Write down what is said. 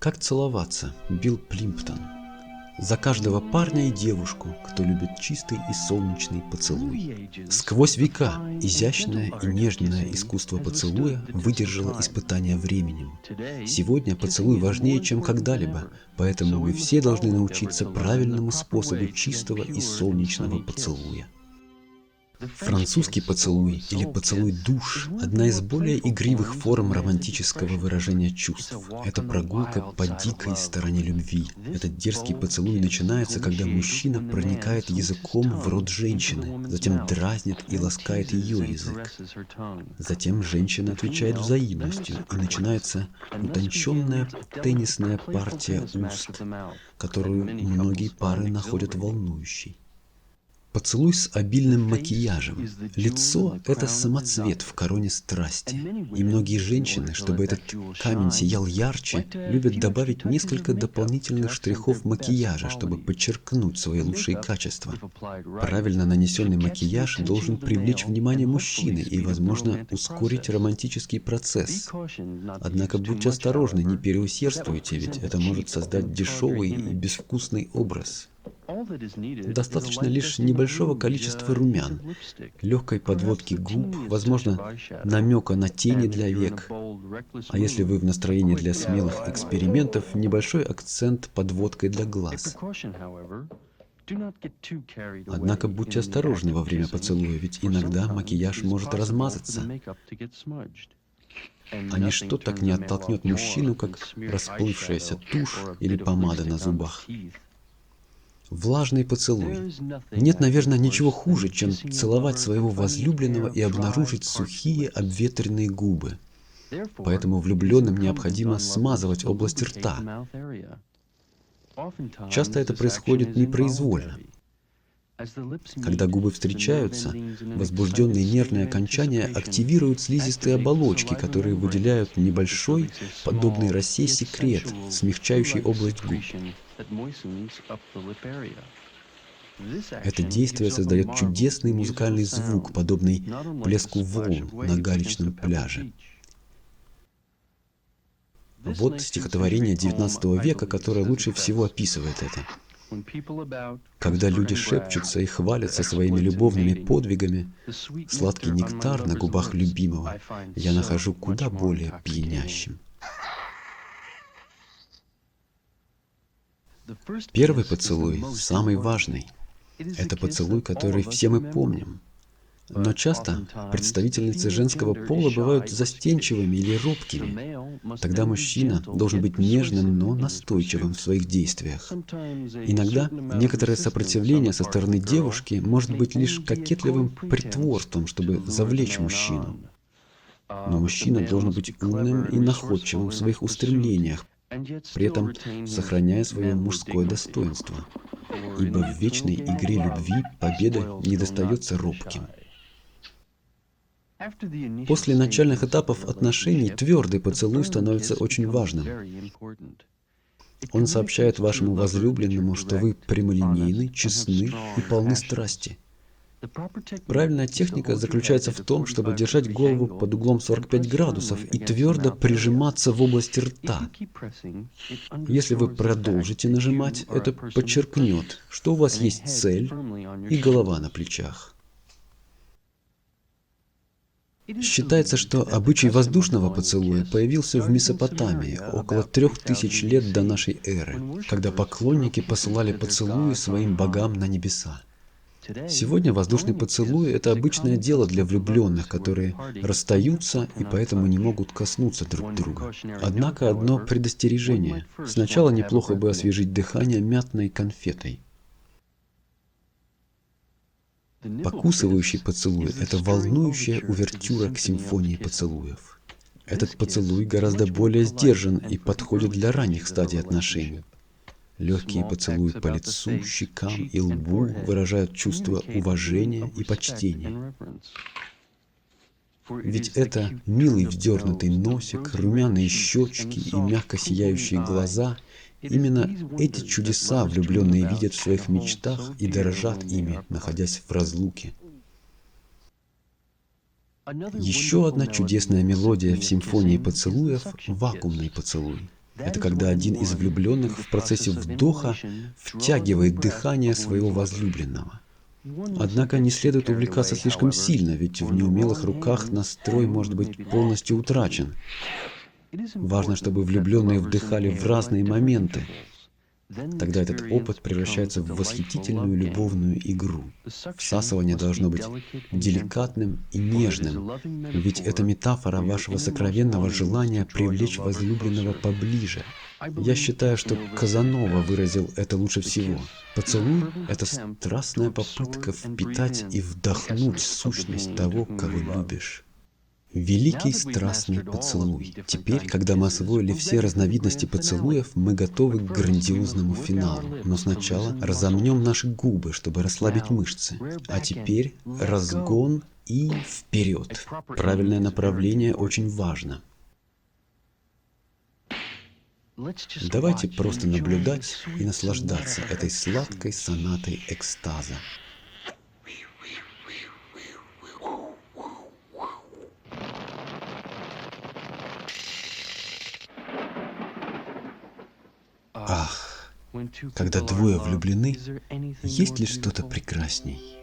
Как целоваться? Билл Плимптон. За каждого парня и девушку, кто любит чистый и солнечный поцелуй. Сквозь века изящное и нежное искусство поцелуя выдержало испытания временем. Сегодня поцелуй важнее, чем когда-либо, поэтому мы все должны научиться правильному способу чистого и солнечного поцелуя. Французский поцелуй или поцелуй душ – одна из более игривых форм романтического выражения чувств. Это прогулка по дикой стороне любви. Этот дерзкий поцелуй начинается, когда мужчина проникает языком в рот женщины, затем дразнит и ласкает ее язык. Затем женщина отвечает взаимностью, и начинается утонченная теннисная партия уст, которую многие пары находят волнующей. Поцелуй с обильным макияжем. Лицо – это самоцвет в короне страсти. И многие женщины, чтобы этот камень сиял ярче, любят добавить несколько дополнительных штрихов макияжа, чтобы подчеркнуть свои лучшие качества. Правильно нанесенный макияж должен привлечь внимание мужчины и, возможно, ускорить романтический процесс. Однако будьте осторожны, не переусердствуйте, ведь это может создать дешевый и безвкусный образ. Достаточно лишь небольшого количества румян, легкой подводки губ, возможно, намека на тени для век. А если вы в настроении для смелых экспериментов, небольшой акцент подводкой для глаз. Однако будьте осторожны во время поцелуя, ведь иногда макияж может размазаться. А ничто так не оттолкнет мужчину, как расплывшаяся тушь или помада на зубах. Влажный поцелуй. Нет, наверное, ничего хуже, чем целовать своего возлюбленного и обнаружить сухие обветренные губы. Поэтому влюбленным необходимо смазывать область рта. Часто это происходит непроизвольно. Когда губы встречаются, возбужденные нервные окончания активируют слизистые оболочки, которые выделяют небольшой, подобный росе, секрет, смягчающий область губ. Это действие создает чудесный музыкальный звук, подобный плеску волн на галечном пляже. Вот стихотворение XIX века, которое лучше всего описывает это. Когда люди шепчутся и хвалятся своими любовными подвигами, сладкий нектар на губах любимого я нахожу куда более пьянящим. Первый поцелуй самый важный. Это поцелуй, который все мы помним. Но часто представительницы женского пола бывают застенчивыми или робкими. Тогда мужчина должен быть нежным, но настойчивым в своих действиях. Иногда некоторое сопротивление со стороны девушки может быть лишь кокетливым притворством, чтобы завлечь мужчину. Но мужчина должен быть умным и находчивым в своих устремлениях, при этом сохраняя свое мужское достоинство. Ибо в вечной игре любви победа не достается робким. После начальных этапов отношений твердый поцелуй становится очень важным. Он сообщает вашему возлюбленному, что вы прямолинейны, честны и полны страсти. Правильная техника заключается в том, чтобы держать голову под углом 45 градусов и твердо прижиматься в области рта. Если вы продолжите нажимать, это подчеркнет, что у вас есть цель и голова на плечах. Считается, что обычай воздушного поцелуя появился в Месопотамии около 3000 лет до нашей эры, когда поклонники посылали поцелуи своим богам на небеса. Сегодня воздушный поцелуй – это обычное дело для влюбленных, которые расстаются и поэтому не могут коснуться друг друга. Однако одно предостережение. Сначала неплохо бы освежить дыхание мятной конфетой. Покусывающий поцелуй – это волнующая увертюра к симфонии поцелуев. Этот поцелуй гораздо более сдержан и подходит для ранних стадий отношений. Легкие поцелуи по лицу, щекам и лбу выражают чувство уважения и почтения. Ведь это милый вздернутый носик, румяные щечки и мягко сияющие глаза. Именно эти чудеса влюбленные видят в своих мечтах и дорожат ими, находясь в разлуке. Еще одна чудесная мелодия в симфонии поцелуев – вакуумный поцелуй. Это когда один из влюбленных в процессе вдоха втягивает дыхание своего возлюбленного. Однако не следует увлекаться слишком сильно, ведь в неумелых руках настрой может быть полностью утрачен. Важно, чтобы влюбленные вдыхали в разные моменты. Тогда этот опыт превращается в восхитительную любовную игру. Всасывание должно быть деликатным и нежным, ведь это метафора вашего сокровенного желания привлечь возлюбленного поближе. Я считаю, что Казанова выразил это лучше всего. Поцелуй – это страстная попытка впитать и вдохнуть сущность того, кого любишь. Великий страстный поцелуй. Теперь, когда мы освоили все разновидности поцелуев, мы готовы к грандиозному финалу. Но сначала разомнем наши губы, чтобы расслабить мышцы. А теперь разгон и вперед. Правильное направление очень важно. Давайте просто наблюдать и наслаждаться этой сладкой сонатой экстаза. Ах, когда двое влюблены, есть ли что-то прекрасней?